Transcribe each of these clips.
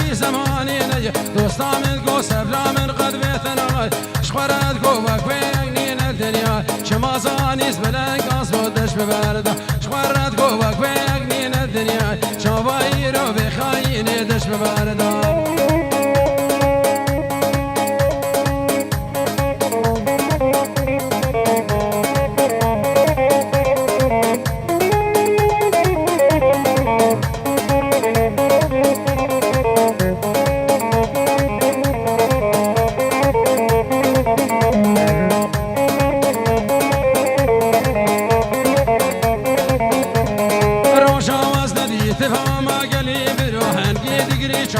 في زماني نجي دوستا من قو سبرا من قد بيتنا شخورت قو وكبينين الدنيا شما زانيز بلنك أصبودش ببرده شخورت قو وكبينين الدنيا شما بايرو بخايني دش ببرده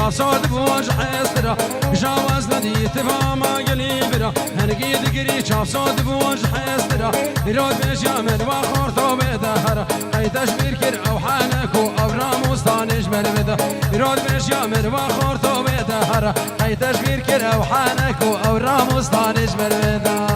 صاد بوج حسرة جاوز ندي تفاما قلي برا هنقي دقري شاف صاد بوج حسرة يرود بجامل وخورتو بدهرة قيتش بيركر او حانكو او راموس تانش بربده يرود بجامل وخورتو بدهرة قيتش بيركر او حانكو او راموس تانش بربده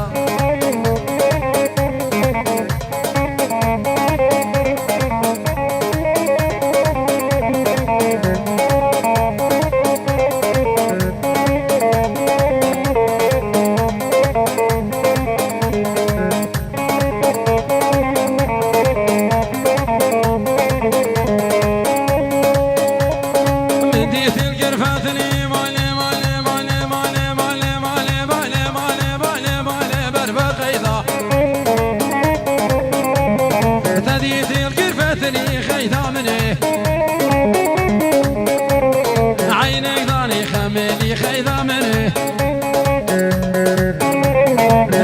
عينك ضاني خملي خيضا مني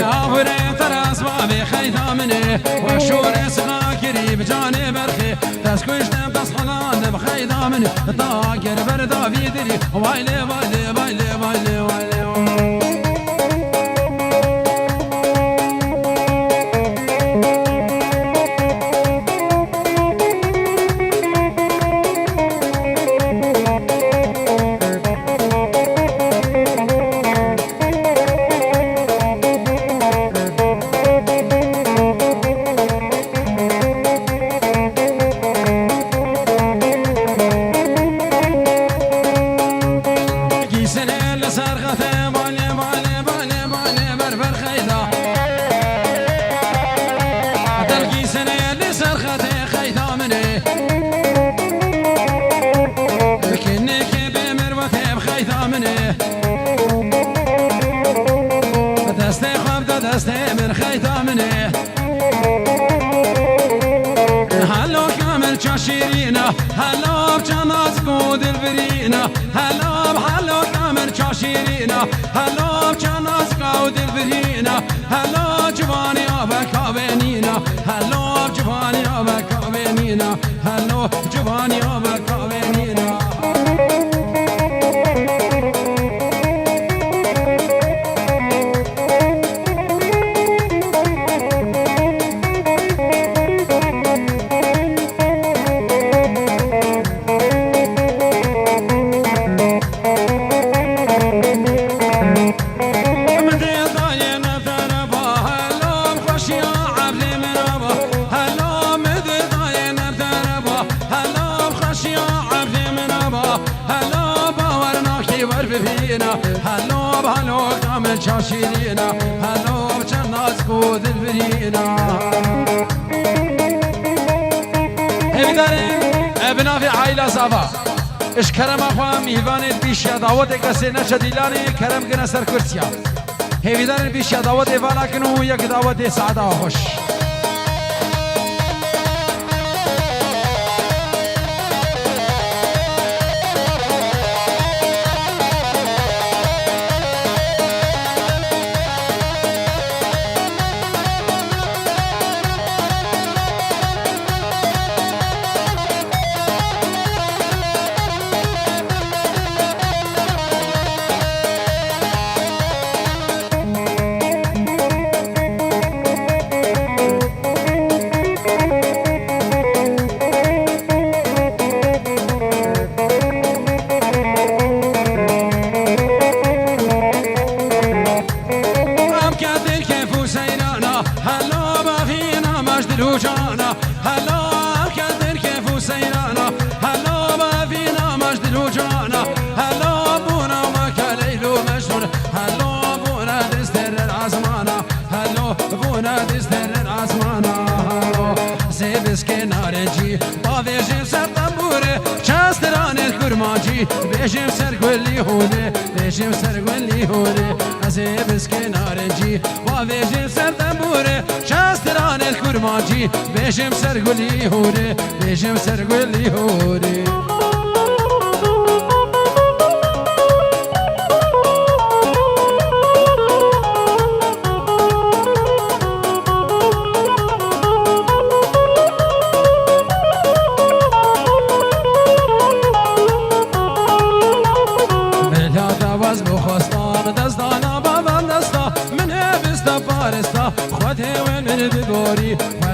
عبري تراس بابي خيضا مني وشور سغاكري بجاني برخي تسكوش تبقص خلان بخيضا مني طاقر بردا بيدري وايلي وايلي وايلي وايلي وايلي دسته من خيطة مني هلو كامل شاشيرينا هلو بجناز قود البرينا هلو كامل شاشيرينا هلو بجناز قود البرينا هلو جواني أبكا بينينا هلو جواني أبكا بينينا هلو جواني أبكا بينينا هلو بهلو كامل شاشيرينا هلو بجناز قود البرينا هيدارين ابنا في عائلة صافا اش كرم اخوام ميوانت بيشيا دعوت اكسي نشديلاني كرم گنا سر کرسيا هيدارين بيشيا دعوت ايوانا کنو یک دعوت سعادة خوش جی بیشم سر گلی هونه بیشم سر گلی هونه از بس کنارنجی و بیشم سر دنبوره شستران الکرمانجی بیشم سر گلی هونه بیشم سر گلی هونه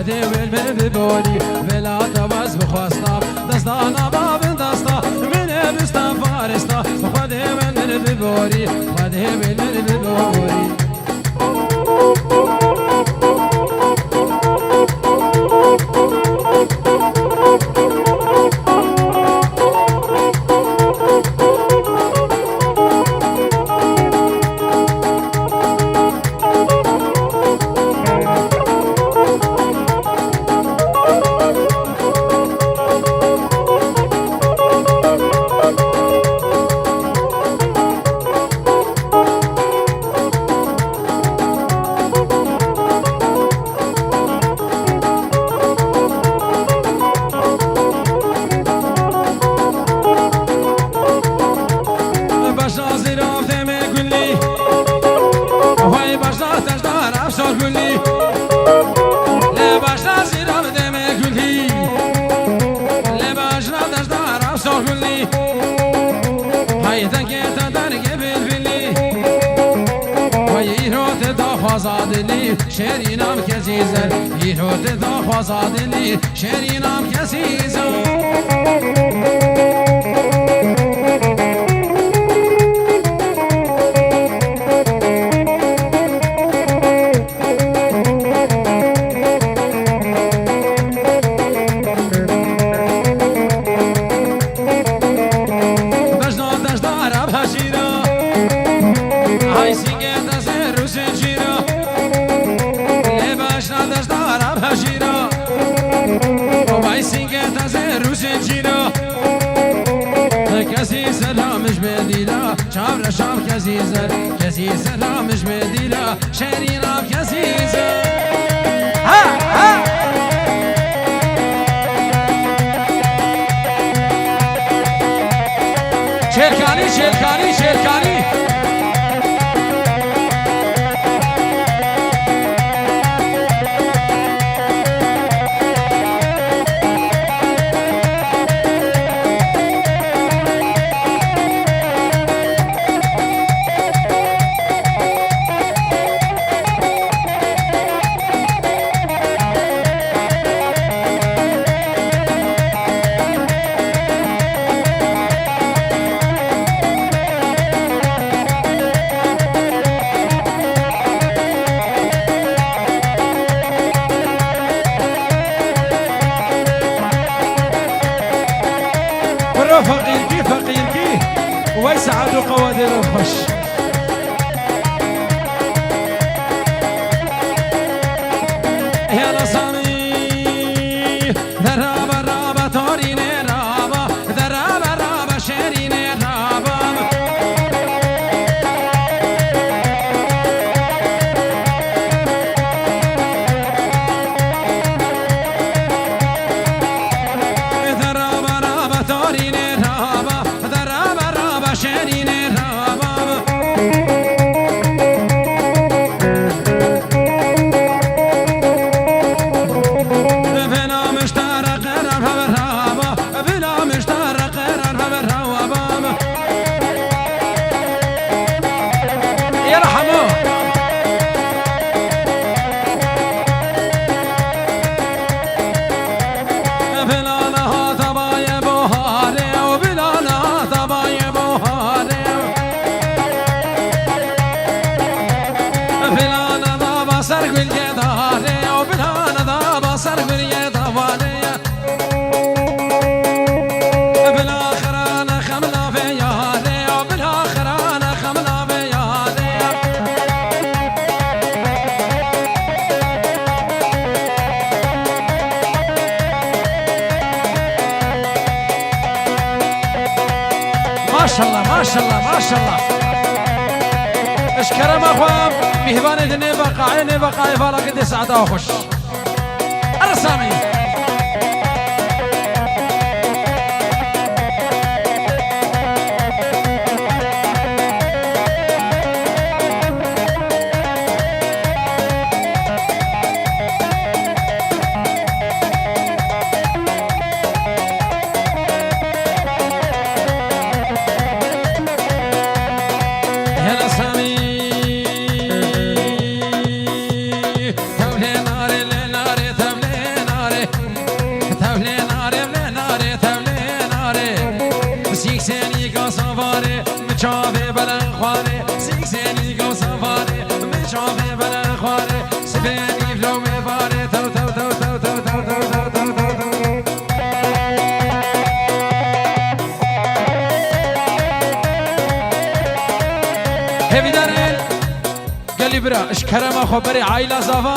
خدي والمن ببوري بلا تواز بخواستا دستانا بابن دستا من بستا فارستا خدي والمن ببوري خدي والمن ببوري شرینام کسی زر ایروت دا خوازادلی شرینام کسی زر شام شام کسی زر کسی سلامش بدیلا شرینام کسی زر ها ها شرکانی شرکانی شرکانی فقيركي ويسعد قوادر الخش يا لصامي ذرابة رابة تورين رابة ذرابة رابة شيرين رابة ذرابة رابة تورين شاء الله ما شاء الله ما شاء الله اشكرم اخوام مهبان دني بقاعي فالا قد سعدا وخش الرسامي اشكرم خبري عائلة زافا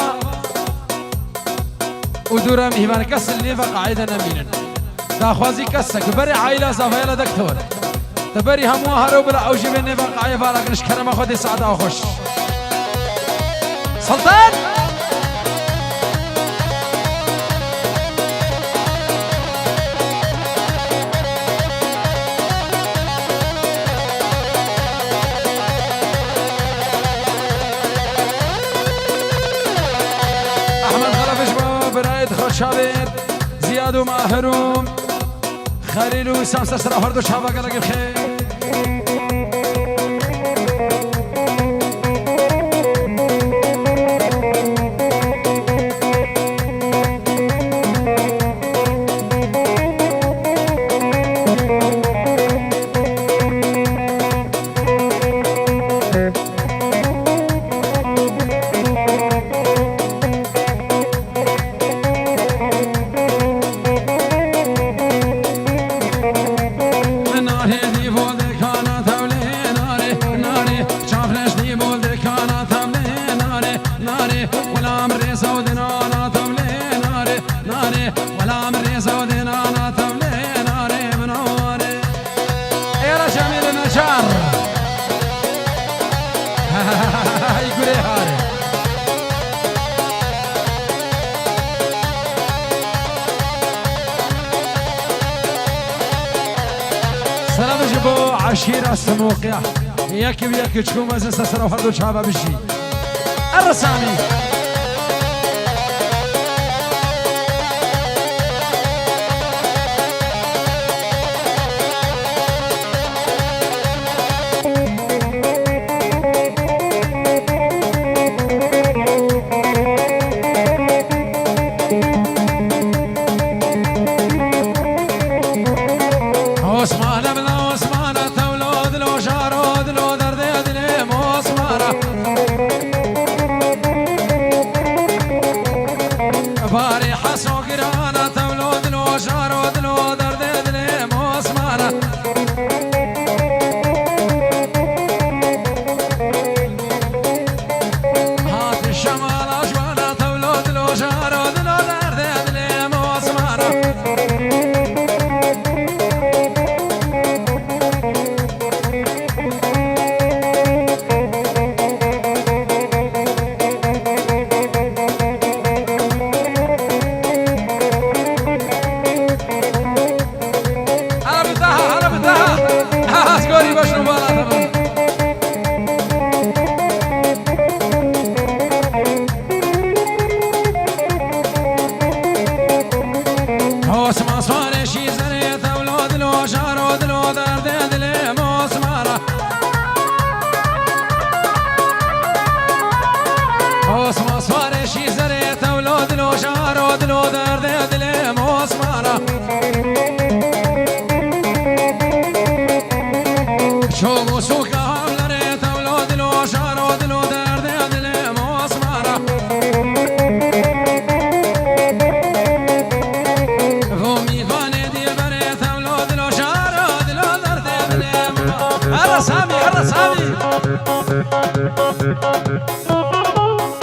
ودورا مهمان كس اللي قاعدة نمينا دا خوازي كسك بري عائلة زافا يلا دكتور تبري همو هرو بلا اوجي بني قاعدة فالك اشكرم خودي سعادة وخش سلطان شابير زياد وماهروم خليل وسام سسرا فردو شابا قلق الخير سلام جبو عشيرة السموقية ياكي بياكي تشكو مازن سسرا وفردو شابا بشي الرسامي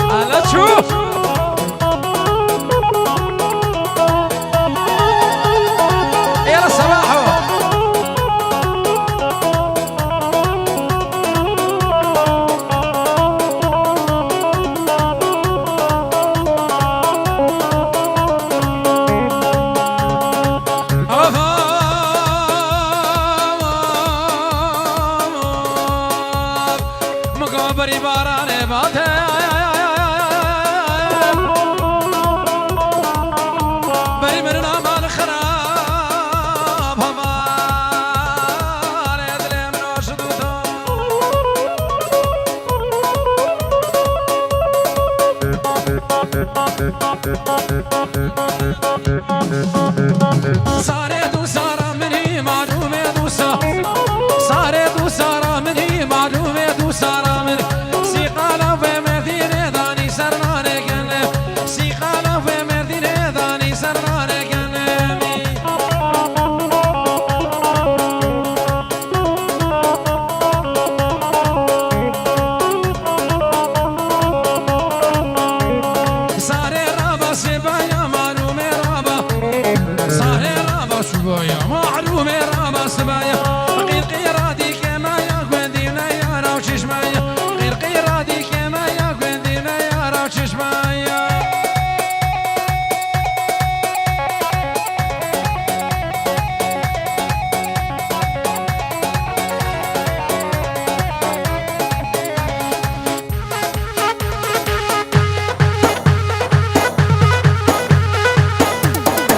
هلا شوف يلا صباحو بری باران باته بری مرنا مال خراب همان دلم ناشدوتا ساره دو سارا منی معلومه دوسا ساره دو سارا منی معلومه دو سارا منی سیقالا و مدینه دانی سرنانه گنه سیقالا و مدینه دانی سرنانه گنه ساره رابا سبایا معلومه رابا ساره رابا سبایا معلومه رابا سبایا قيرقيرادي كما يا غندينا يا راو چشمايا قيرقيرادي كما يا غندينا يا راو چشمايا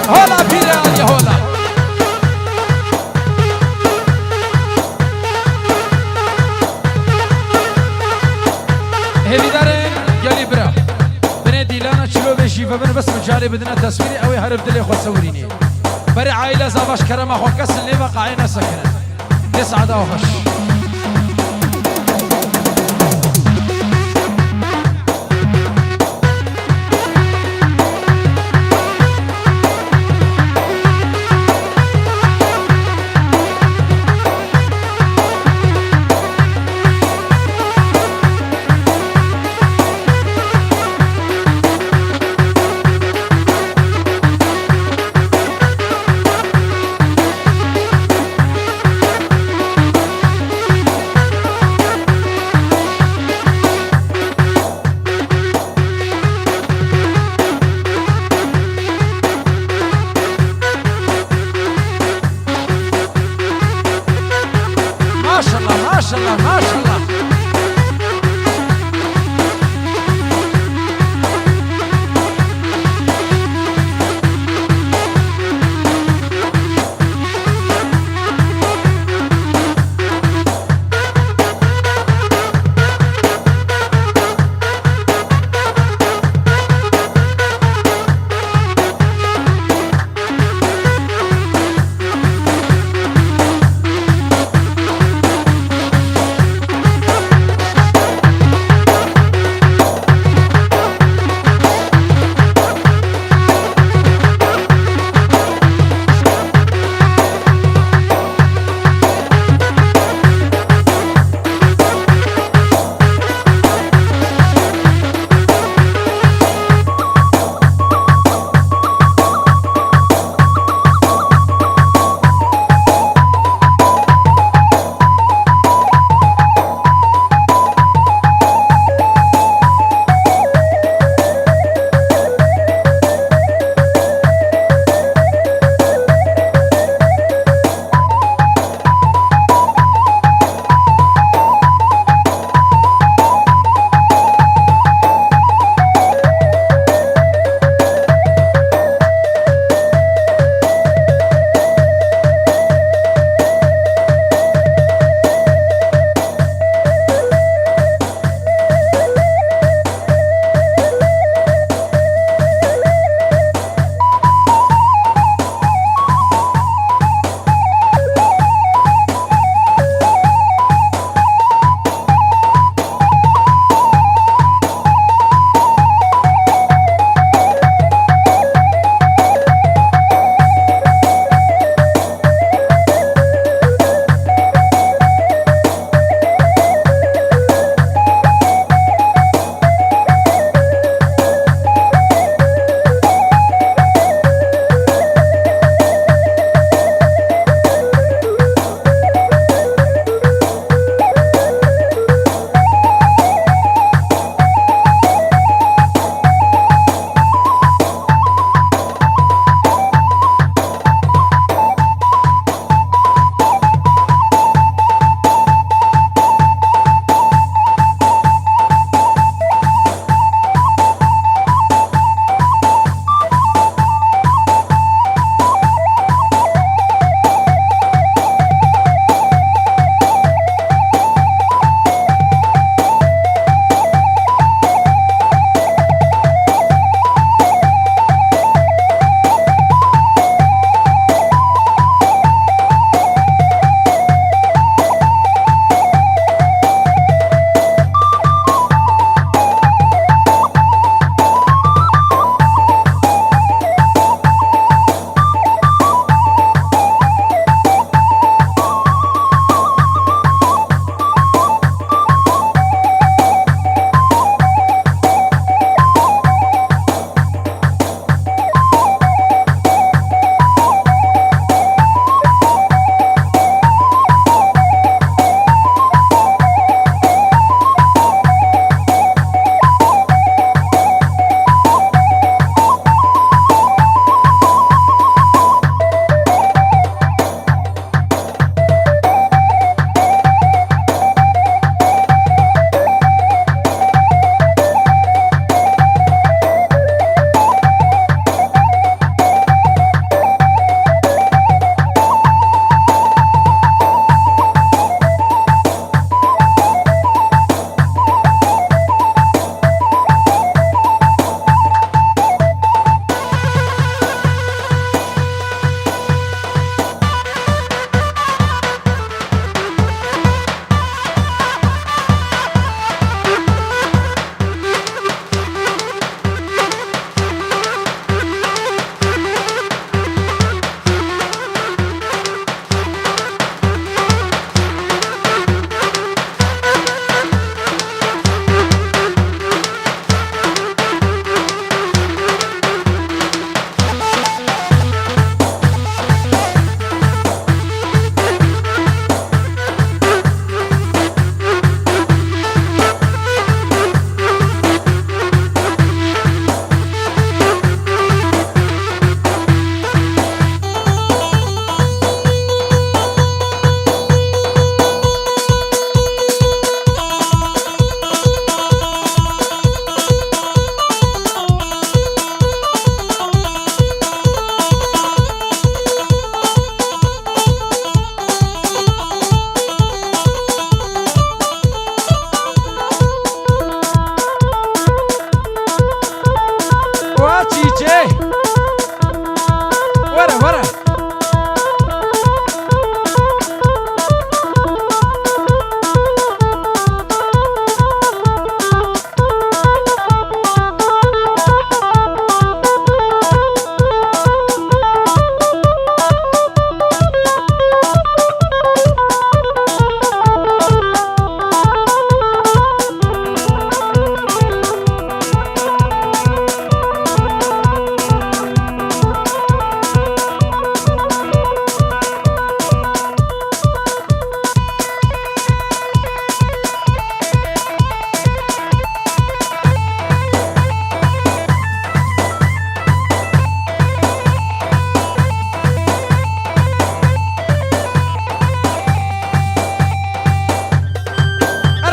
هولا بيرالي هولا هذي دارين قالي برا بني ديلانا شلو بيشي فبن بس مجالي بدنا تصويري اوي هرب دلي خو تصوريني بري عائلة زاباش كرم اخو كس اللي بقى عينا سكنة يسعد اوخش ما شاء الله ما شاء الله ما شاء الله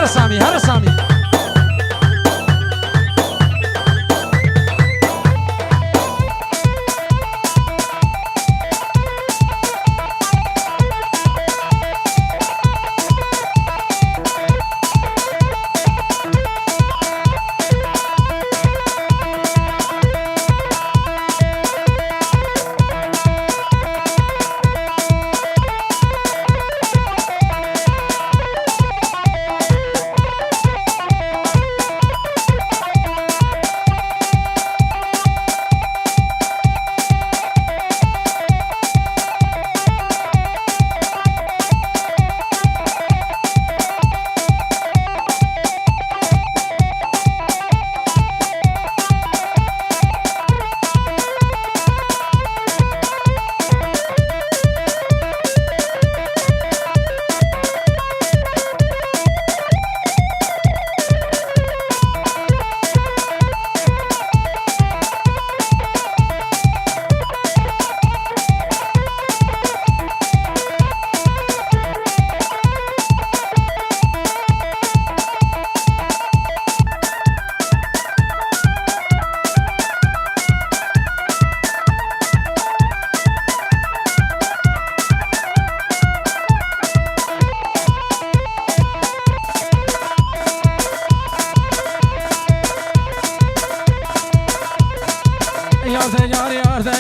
هر سامی هر سامی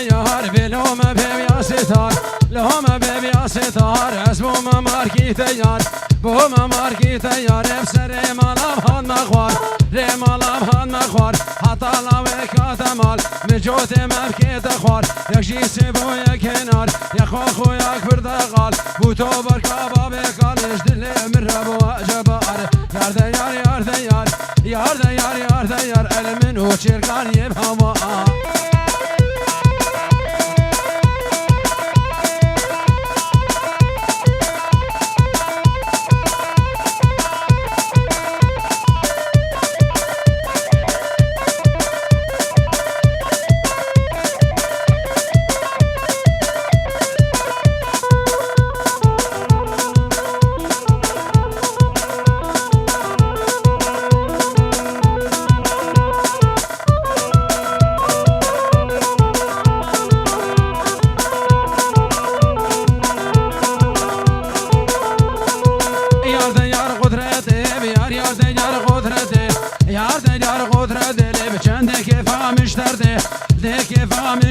یار بلوم بیا ستار لهم بیا ستار اسمم مارکی تیار بوم مارکی تیار بسر مالم هان مخوار مالم هان مخوار حتی لاوه کاتمال مجوت مبکی تخوار یک جیس بو یک کنار یک خو یک بردقال بو تو برکا باب کالش دل من ربو جبار یار دیار یار دیار یار دیار یار دیار علمن و چرکان یبهما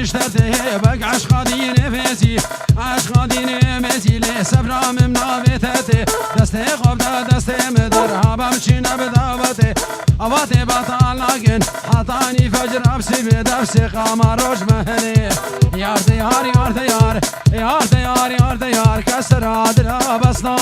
مشترته بق عشقادي نفسي عشقادي نمسي لي سبرام منافتته دستي قبضة دستي مدرها بمشي نبداوتي اواتي بطال لكن حطاني فجر ابسي بدفسي قمر روج مهني يار ديار يار ديار يار ديار يار ديار كسر عدل بسنا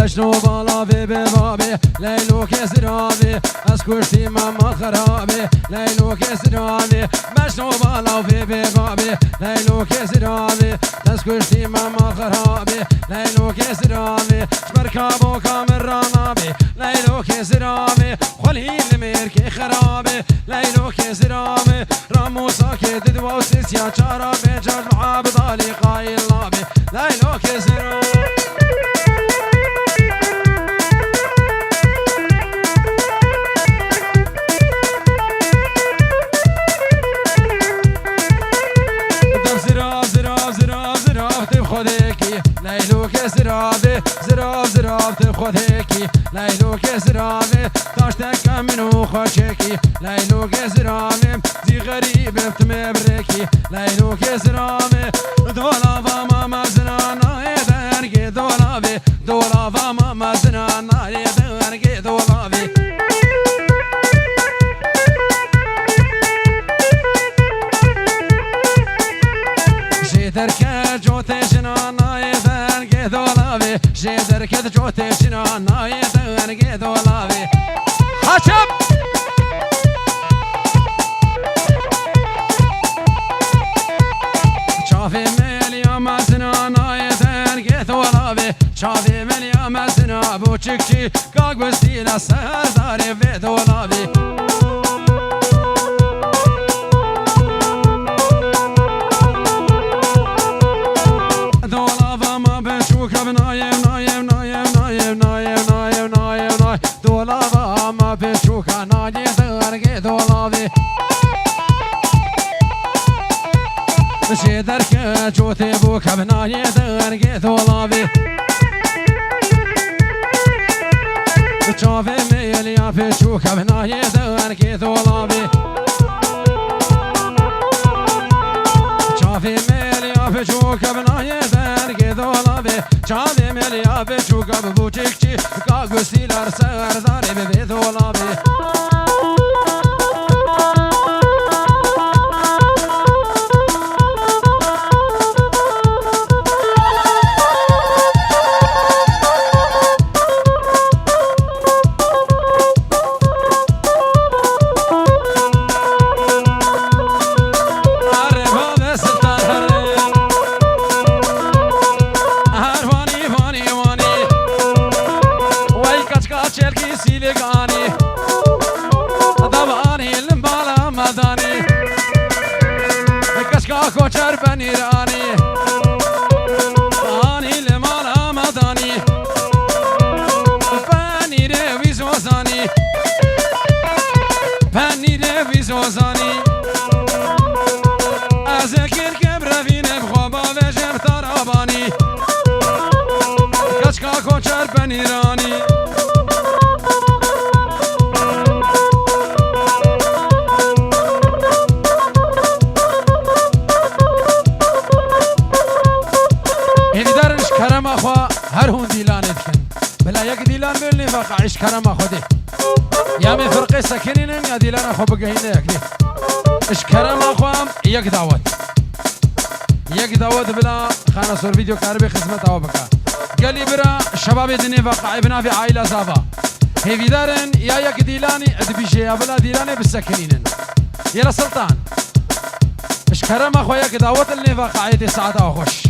بشنو بالا في ببابي ليلو كسرابي اسكرتي ماما خرابي ليلو كسرابي بشنو بالا في ببابي ليلو كسرابي اسكرتي ماما خرابي ليلو كسرابي شبركابو كامل رانابي ليلو كسرابي خليل ميركي خرابي ليلو كسرابي رامو ساكت دواوسيس يا شرابي جرد معابضالي قايل لابي ليلو كسرابي زراب خودکی لیلو که زرابه داشتک منو خوشکی لیلو که زرابه زی غریب افتم برکی لیلو که زرابه دولا و ما مزنانه درگی دولا و ما مزنانه درگی دولا كد جوتي شنا نايت أرقيد ولاوي حشب شافي مليا مسنا نايت أرقيد ولاوي شافي مليا مسنا بوچكشي كاك بستيلا سرداري في دولاوي شدرك جوتي بوك بناي درقي ثولابي شافي ميليا في شوك بناي درقي ثولابي شافي ميليا في شوك بناي درقي ثولابي شافي ميليا في شوك بوچكشي كاغوسيلار سرداري بي ثولابي کوچر بنیرانی آنی لمال آمدانی پنیره ویزوزانی پنیره ویزوزانی از اکیر کبروینه بخوابا وجب ترابانی کچکا کوچر بنیرانی هر هون دیلانت کن بلا یک دیلان بلنی واقعش کرم خودی یا می فرقه سکنینن یا دیلان خو بگهینه یکلی اش کرم خوام یک دعوت بلا خانه سور ویدیو کار خدمت او بکا گلی برا شباب دنی واقع بنا في عائله زابا هیوی دارن یا یک دیلانی ادبیشه یا بلا دیلانی بسکنینن یلا سلطان اش کرم خو یک دعوت لنی واقعیت ساعت او خوش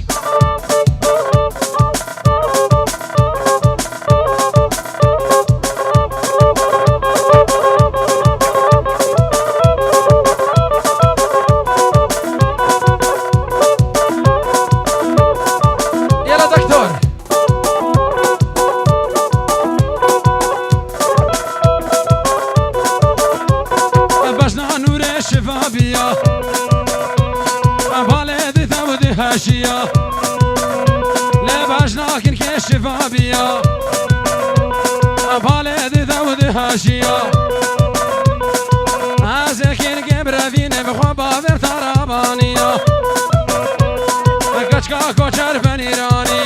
هاشيا لباش لكن كشفابيا بالد ذود هاشيا ازكين قبر فين بخبا ترابانيا كشكا كوشر فنيراني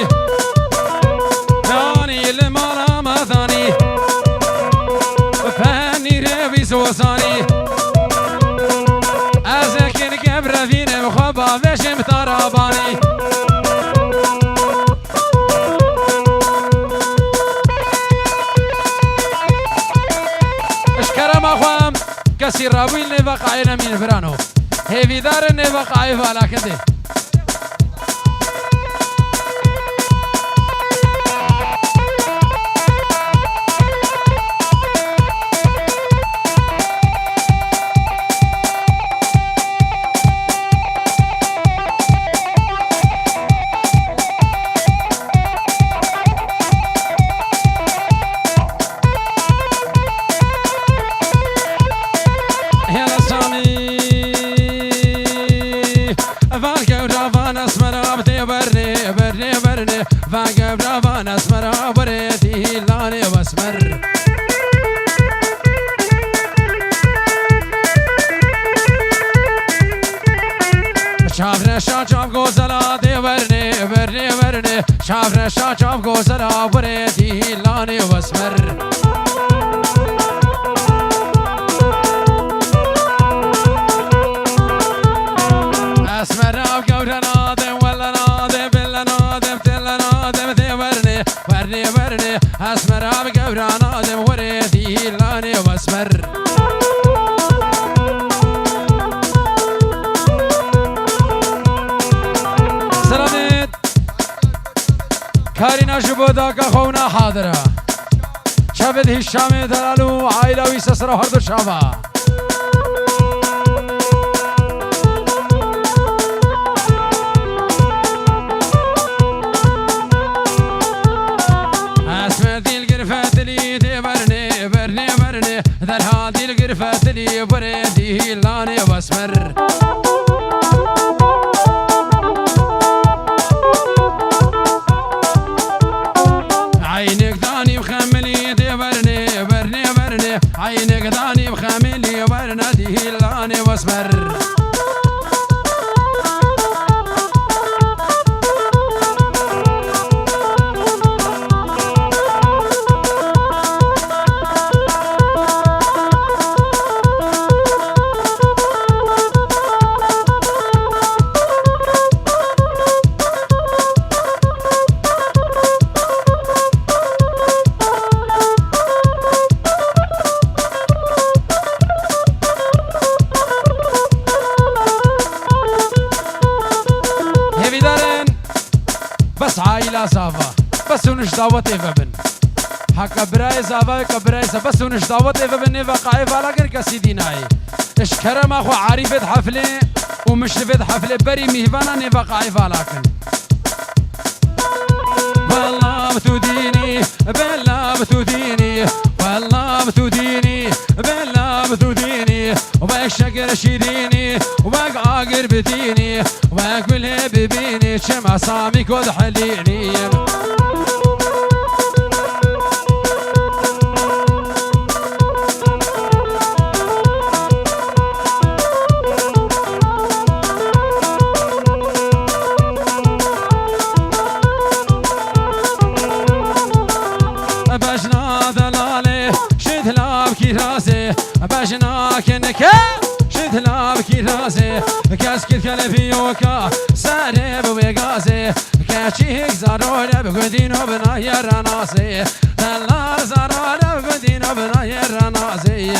داني المالا مثاني فني ربي سوساني ازكين قبر فين بخبا وشم تراباني اشكرم اخوام كسي رابوي النفاقعين من فرانو هيفي دار النفاقعي فالا كده شاچاب گوزلا دی ورنه شافر شاچاب گوزلا بریدی لانی واسمر اسمر او گورنا دم ولا نادم بلا نادم تلا نادم دی ورنه برانا دم وريدي لاني واسمر سلامت كارينا جبودا كخونا حاضرة شابد هشام دلالو عائلة ويسسر هردو شابا در هادي القرفة لي بريدي لاني واسمر عينك داني بخملي دي برني برني برني عينك داني بخملي برني لاني واسمر بس عائلة زافا بس ونش دعوت إفبن حق براي زافا كبراي بس ونش دعوت إفبن وقعي فلاكن كسيديناي إش كرم أخو عارفة حفلة ومشرفة حفلة بري مهوانا نوقعي فلاكن والله بتوديني بالله بتوديني والله بتوديني بالله بتوديني وباك شقر شيديني وباك عاقر بديني وباك بالهب بيني شم عصامي كود حليني بجنا دلالي شدلا بكي راسي بجنا كنكا شدلا بكي راسي كاسكت كالفيوكا ساري بويقاسي كاشيك زارولة بقدينو بنايا راناسي دلال زارولة بقدينو بنايا راناسي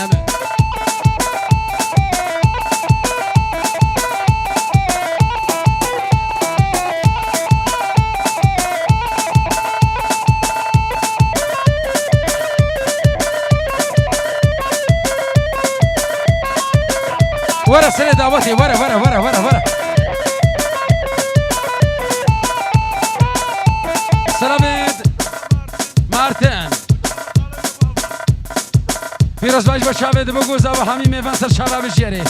ورا سنة دعوتي ورا ورا ورا ورا ورا سلامت مارتن فيروز باش بشاوید بگوز و همین میفن سر شابه بشیری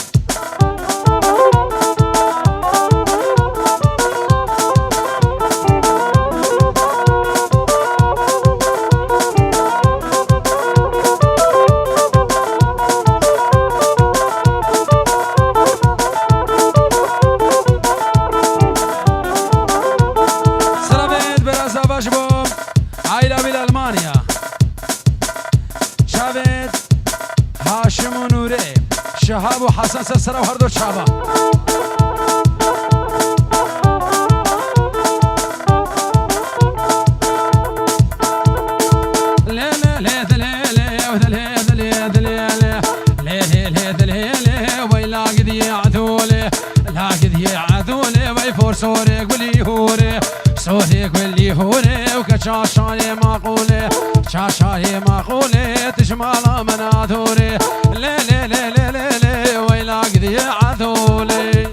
هاشم و نوره شهاب و حسن سر و هر دو شابا صورك واللي هوري صورك واللي هوري وكشاشاي معقولة شاشاي معقولة تشمال مناثوري لي لي لي لي لي لي ويلا قدي عذولي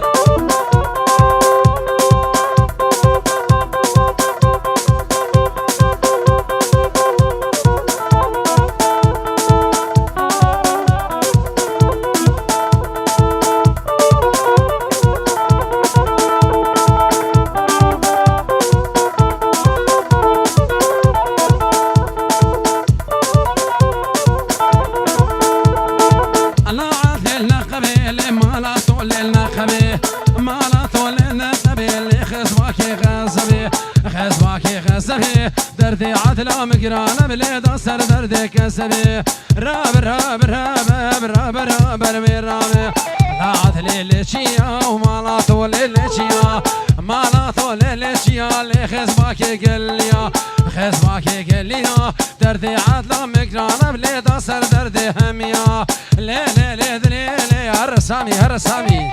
دردي عتلا مقرانا بليد سر دردي كسبي راب راب راب راب راب راب راب لات ليلشيا ومالاتو ليلشيا مالاتو ليلشيا اللي خزباك قليا خزباك قليا دردي عدلا مكرانا بليدا سر دردي هميا لي لي لي لي لي هرسامي هرسامي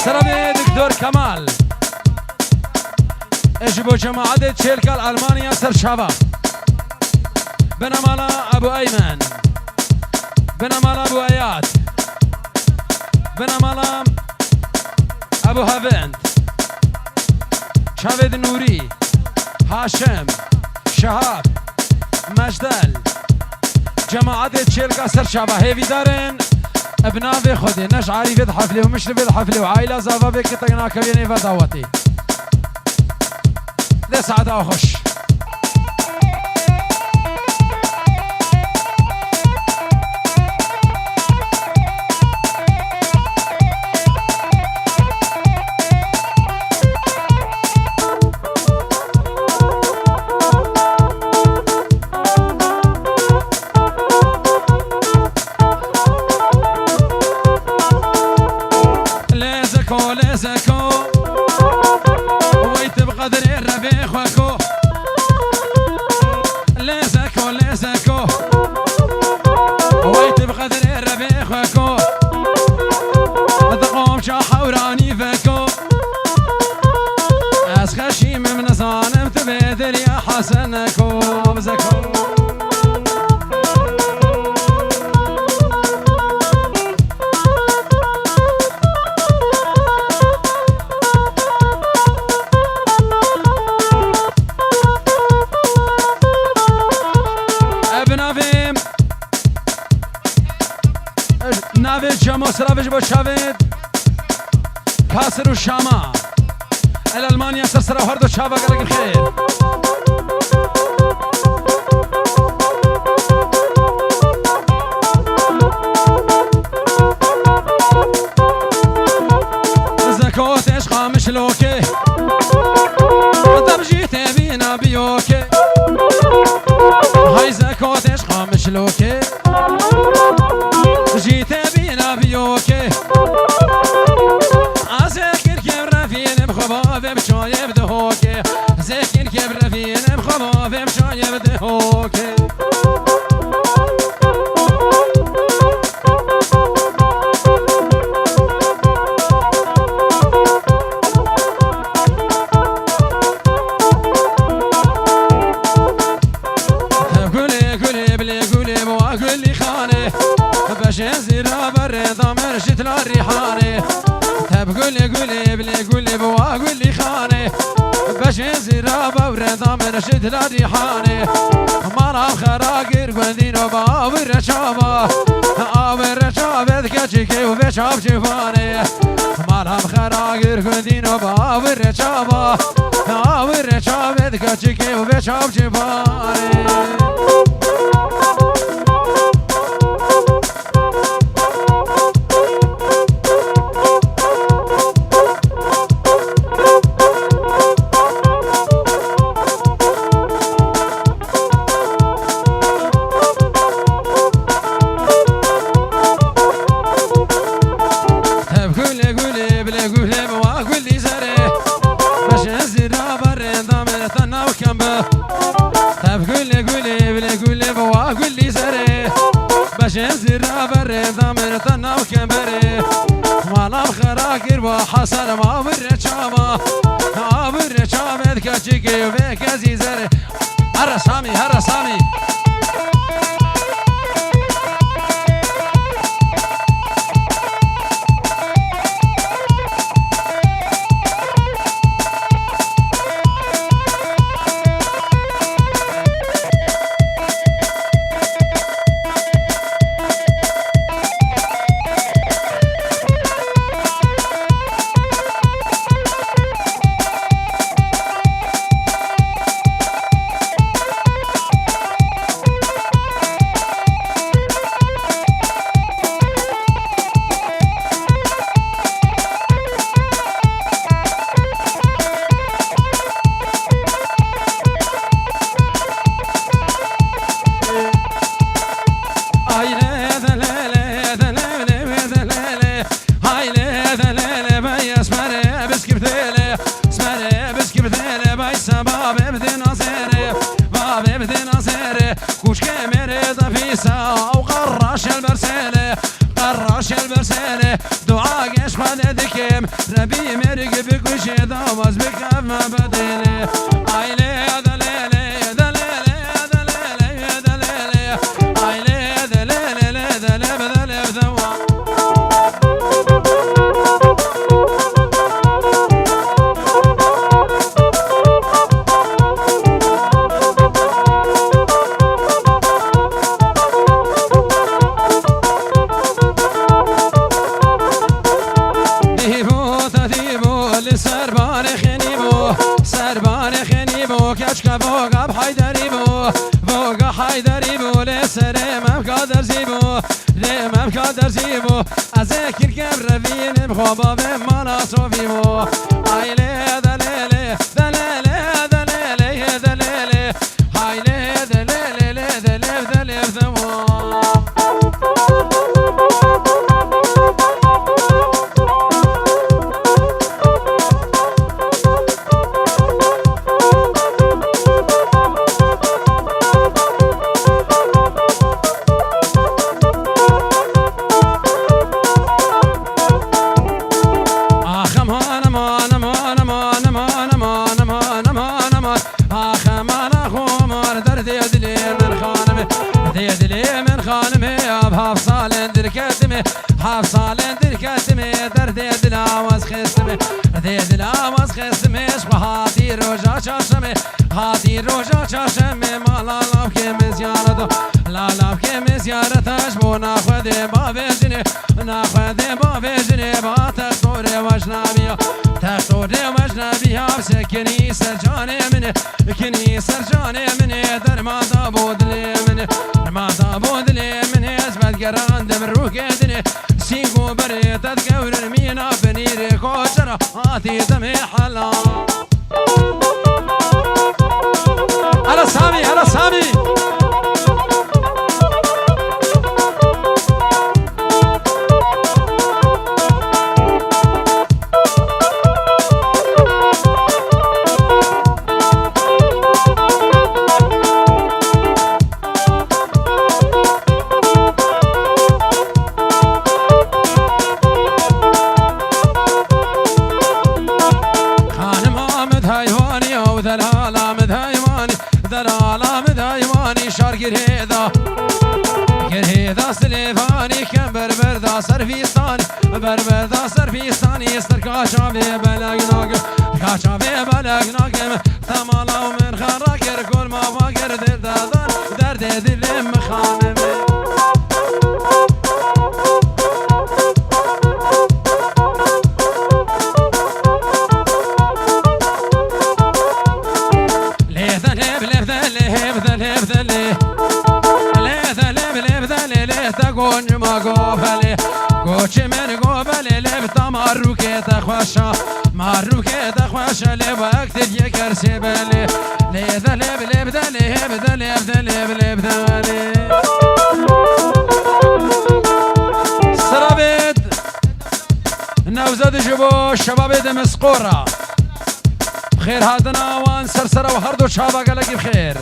سرابي دكتور كمال اجبو جماعة تشيلكا الألمانيا سر شباب بنمالا أبو أيمن بنمالا أبو أياد بنمالا أبو هافند شاهد نوري هاشم شهاب مجدل جماعة تشيلكا سر شباب هيفي دارن ابناء خودي نش عارف الحفلة ومش الحفلة وعائلة زافا بك تقنا كبيرين فداوتي ده ساعة أخش لزكو ويت بقدر الربيخ وكو لزكو ويت بقدر الربيخ وكو تقوم شاحة وراني فكو أسخشي من ظالم تبادل يا حسنكو بزكو نافذ جامو سرافج بو شافد كاسر وشاما الألمانيا سرسرة وهردو شابا قالك الخير زكوت عشقا مشلوكي دبجيتي بينا بيوكي هاي زكوت عشقا مشلوكي جيت بينا بيوكي عزاكر كبر فين بخباب بشوي بدهوكي زاكر كبر فين بخباب بشوي بدهوكي قولي بلي قولي بوا قولي خاني باش زيرا بريضة مرشت للريحاني تب قولي بلي قولي بوا قولي خاني باش زيرا بريضة مرشت للريحاني مالا خراقر قندين وباور رشابة آور رشابة كاتشيكي وبشاب شفاني مالا خراقر قندين وباور رشابة آور رشابة كاتشيكي وبشاب شفاني زرا بريضة من ثنا وكبري مالا بخراكر وحسن ما برشامة ما برشامة كاتشيكي وبيك زيزري هرسامي هرسامي ربي مرق بكوشي دواز بكف ما بديلي عيلي دليلي دليلي دليلي دليلي عيلي دليلي دليلي دليلي دوا كشكا فوقا بحيدري بو فوقا حيدري بو لسري ممكا درزيبو لي ممكا درزيبو أذكر كبر فين بخوبا بمانا صوفيبو عيلي دليلي دليلي دليلي دليلي عيلي دليلي دليلي دليلي ذوو حاف صالن دركتمي دردي دلاواز خسمي دردي دلاواز خسمي وهاتي روجا چاشمي هاتي روجا چاشمي مالا لاف كم زيارتو لا لاف كم زيارتش بو ناخذ بافجني ناخذ بافجني با تختور وجنابيا تختور وجنابيا سكني سرجاني مني كني سرجاني مني درما دابودلي مني درما دابودلي مني ازبد قران دمرو كدني سيقو بريت تقور المينا بنيري كوشرة هاتي دمي حلا على سامي على سامي قرهيدا سليفاني كم بربردا سرفيستاني بربردا سرفيستاني استركا شابي بلق ناقم كا شابي بلق ناقم ثمالا ومن خراكر كل ما فاكر درد دل مخانمي ليه ذلب ليه ذلب ذلب تقول ما قبلي قوش من قبلي لبتا ماروكي تخوشا ماروكي تخوشا لوقت يكر سيبلي لذا لب لبدا لبدا لبدا لب لبدا سرابيد نوزد جبو شباب دمسقورة بخير هادنا وان سرسرة وهردو شابا قلقي بخير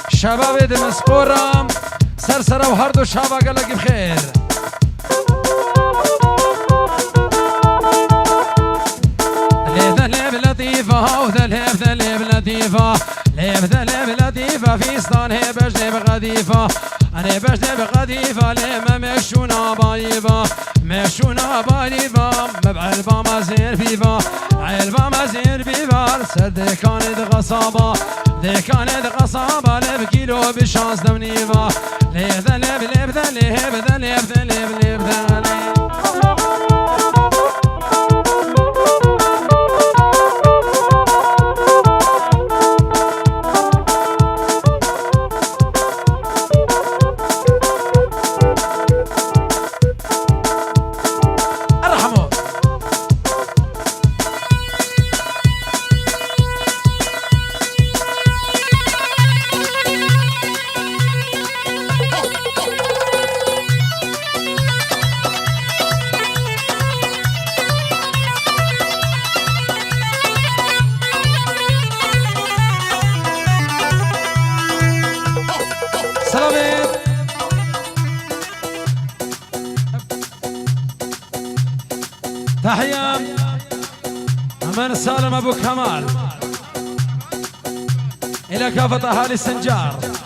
شباب دمسقورة سرسرة وهردو شابا قلقي بخير ليب لطيفة وذلب ذلب لطيفة ليب ذلب لطيفة في ستان هي بجنب غديفة أنا بجنب غديفة لما مشونا بايبة مشونا بايبة مبعلبة ما زير فيفا علبة ما زير فيفا سرد كانت غصابة دي كانت غصابة لب كيلو بشانس دونيفا ليب ذلب ليب ذلب ذلب ذلب ليب ذلب تحية من سالم ابو كمال الى كافة اهالي السنجار.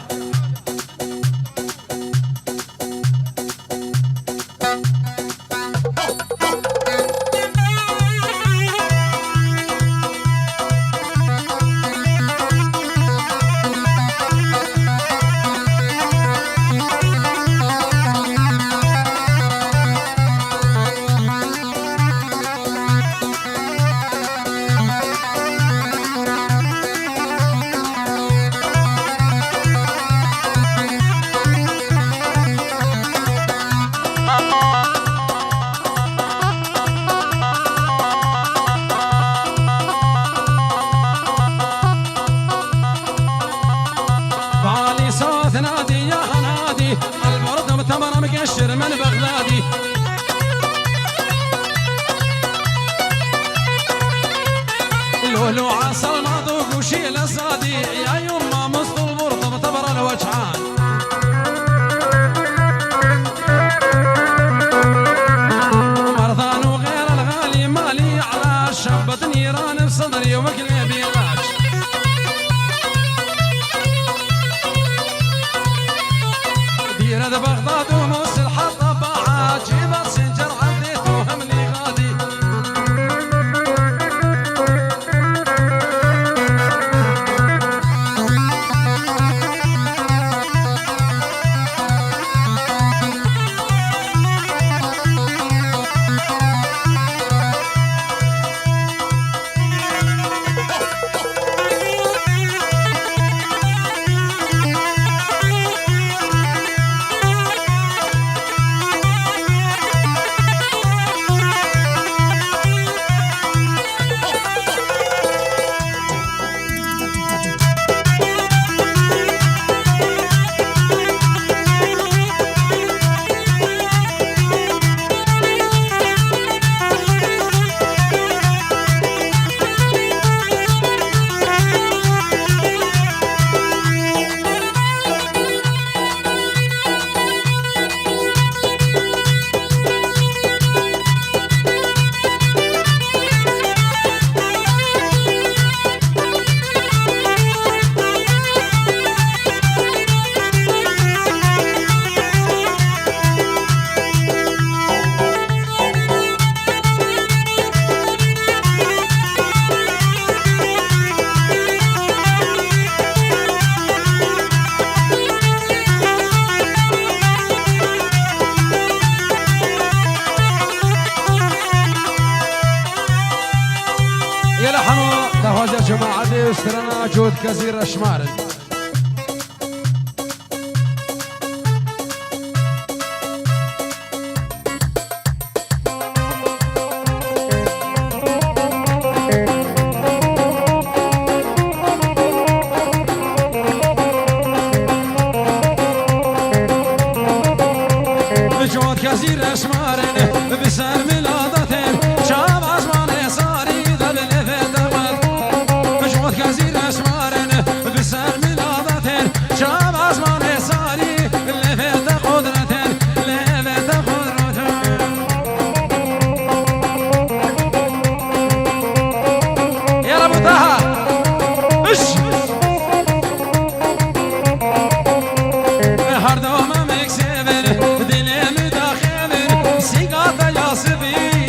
مقشر من بغدادي لولو عسل مضوق وشيل صادي يا يما مصط البرطة بطبر الوجعان مرضان وغير الغالي مالي على شبة نيران بصدري ومكلي بيلاج ديرة بغداد ونص الحطة باعات جيب السنجر عديت وهمني غادي يا جماعة دي وسترنا جود كثير أشمار جود كثير أشمار بسر ميلادتين شاب عزمان صاري ذا بالفدا كثير أشمارن بسر ميلادتين شاب عزمان صاري لفت قدرتين لفت قدرتين يا رب طه اش هر دوما مكسبن دلم داخبن سيقاط ياسبي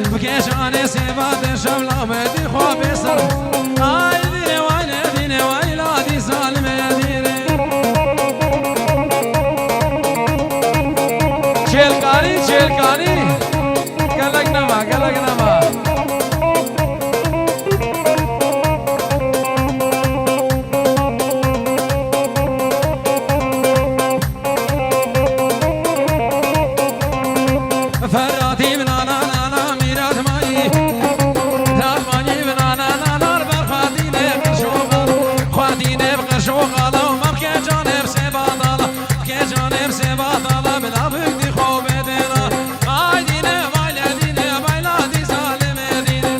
بكيشاني سيبات شملة مدي خوابي سر آي ديني ويلي ديني ويلا دي سالمي ديني شيلكاني شيلكاني قالك نما قالك نما فراتي من انا انا ميرات ماي تالماني من انا انا برخاتي نبشوغل خواتي نبغى شوغل وما بكي جانب سبادالا بكي جانب سبادالا بلا بكدي خوب دينا اي دينا بايلا دينا بايلا دي سالم دينا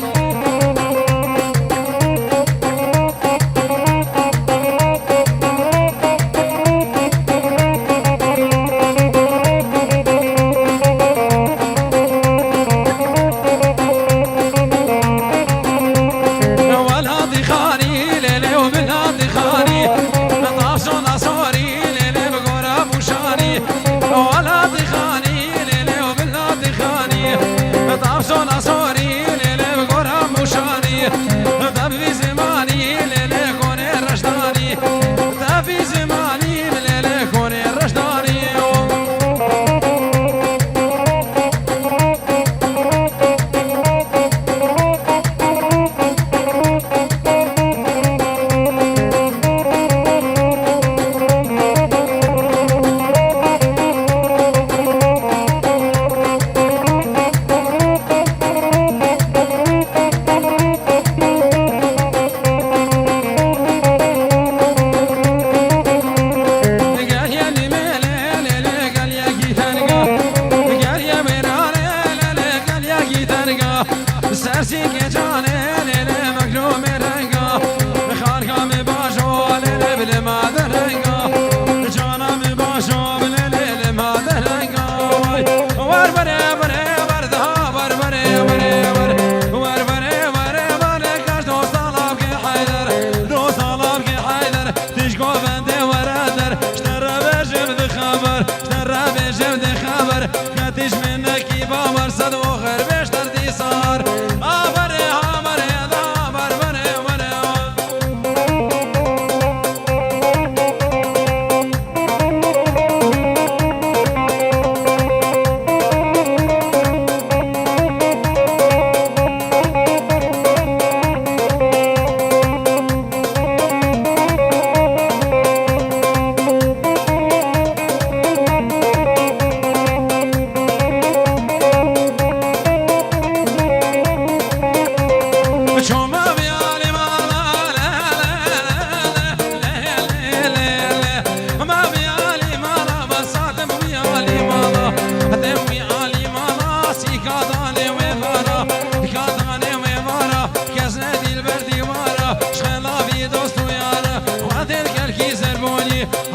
طافشون صوري ليلي بقرام وشاني طافي زماني ليلي كوني الرشداني طافي زماني ليلي كوني الرشداني سرسی که جانه لیله مکروم رنگا خالقا می باشو لیله بل مادر رنگا جانا می باشو لیله مادر رنگا ور بره بره برده ور بره بره بره ور بره بره بره کاش دوست آلاب که حیدر دوست آلاب که حیدر تشکو بنده وردر شتر بجم ده خبر شتر بجم ده خبر کتش منکی باور صد و خر بشتر دی سار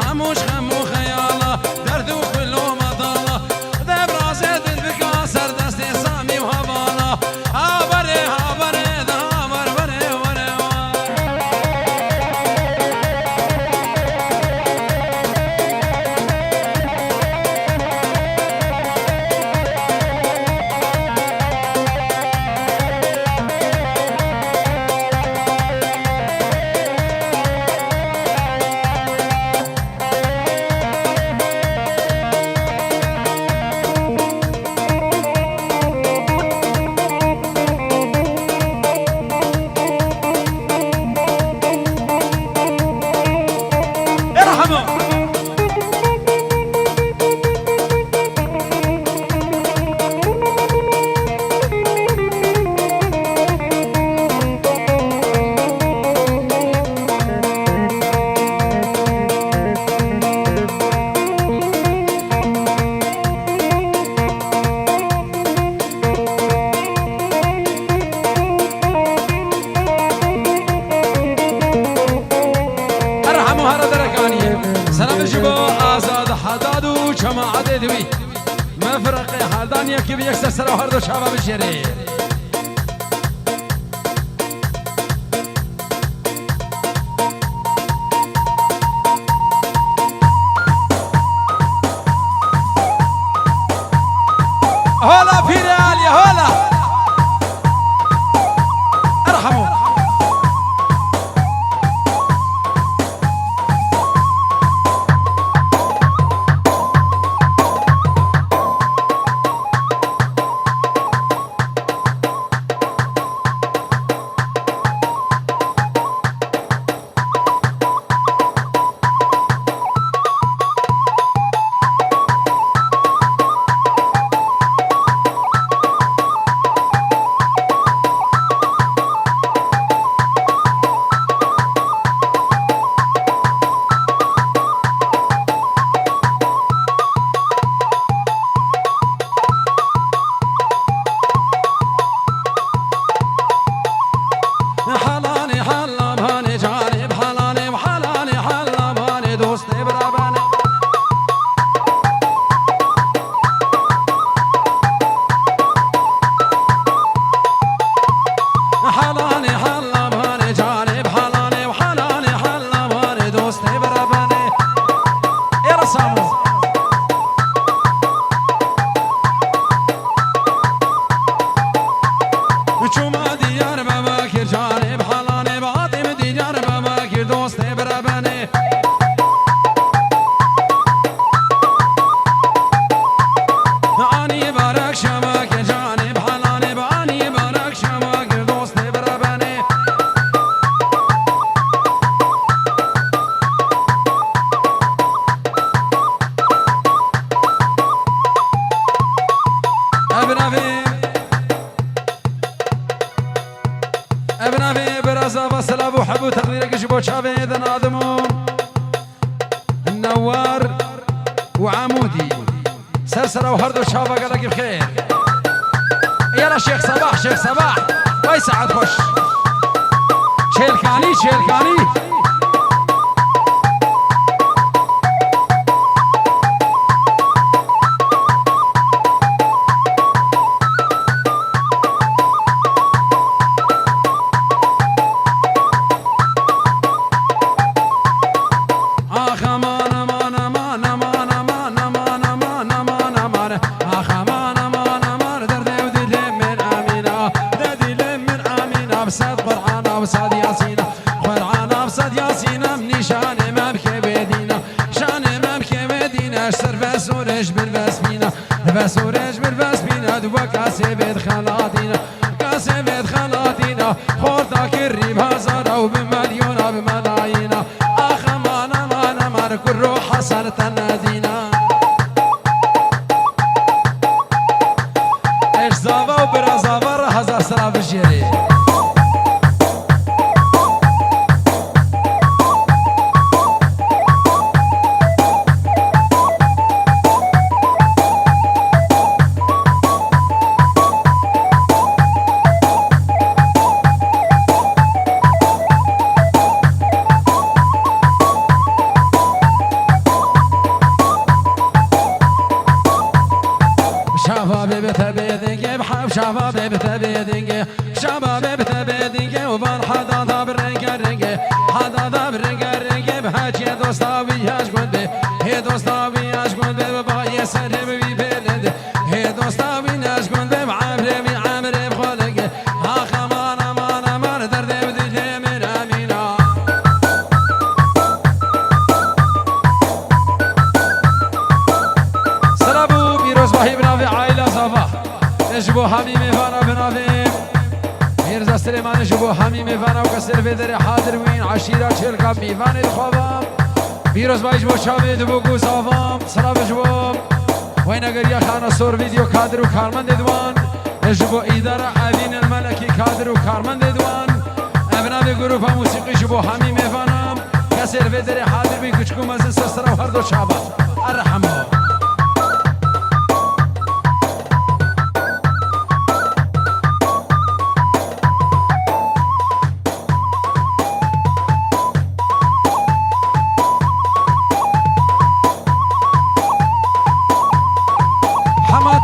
هموش خمو خیالا درد و کلو مدالا دبراز دل بکا سر دست سامی و حوالا هابره هابره ده بره بره بره جماعت دوی مفرق حالدان یکی به یک سر هر دو شباب بشری هلا پیره علی هلا چوما دیار بابا کر جانه بحالانه بادم دیار بابا کر دوست برابانه آنی بارک شما کر جانه بحالانه بانی بارک شما کر دوست برابانه ابنافي برازا وصلاب وحبو تقديرك جبو شابي اذن ادمو النوار وعمودي سرسرة وهردو شابا قالك بخير يلا شيخ صباح شيخ صباح وي سعد خش شيلكاني شيلكاني بسد قرآن بسد ياسين قرآن بسد ياسين مني شان مبكي بدينا شان مبكي بدينا سر بسورج بالبس بينا بسورج بالبس بينا دوا كاسي بيد خلاتينا كاسي بيد خلاتينا خورتا كريم هزارة وبمليون بملايين اخ مانا مانا مار كل روح صارت نادينا ايش زابا وبرازابا هزار سراب الجيري شبابي بتبيدنجي بحب شبابي بتبيدنجي شبابي بتبيدنجي وبان حدا ضاب الرنجة رنجي حدا ضاب الرنجة رنجي بحاجي دوستاوي هاش قد بي هي دوستاوي هاش قد بي بابا يسرب بي بلد هي دوستاوي ناش قد بي بعمري بي عمري بخلقي اخ امان امان امان دردي بدي من امينة سلابو بيروز باهي بنافي عائلة صفا جبو حميمي فانا بنافي ميرزا سليمان جبو حميمي فانا وكسر في دري حاضر وين عشيرة شلقا ميفان الخوابام بيروز باهي جبو شابي دبوكو صفام سلاب جبو وين اگر يا خانا صور فيديو كادر وكارمند دوان جبو إدارة عدين الملكي كادر وكارمند دوان ابنافي گروپا موسيقي جبو حميمي فانا كسر في دري حاضر وين كچكو مزن سرسرا وهردو شابا الرحمه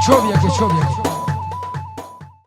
شوف ياكي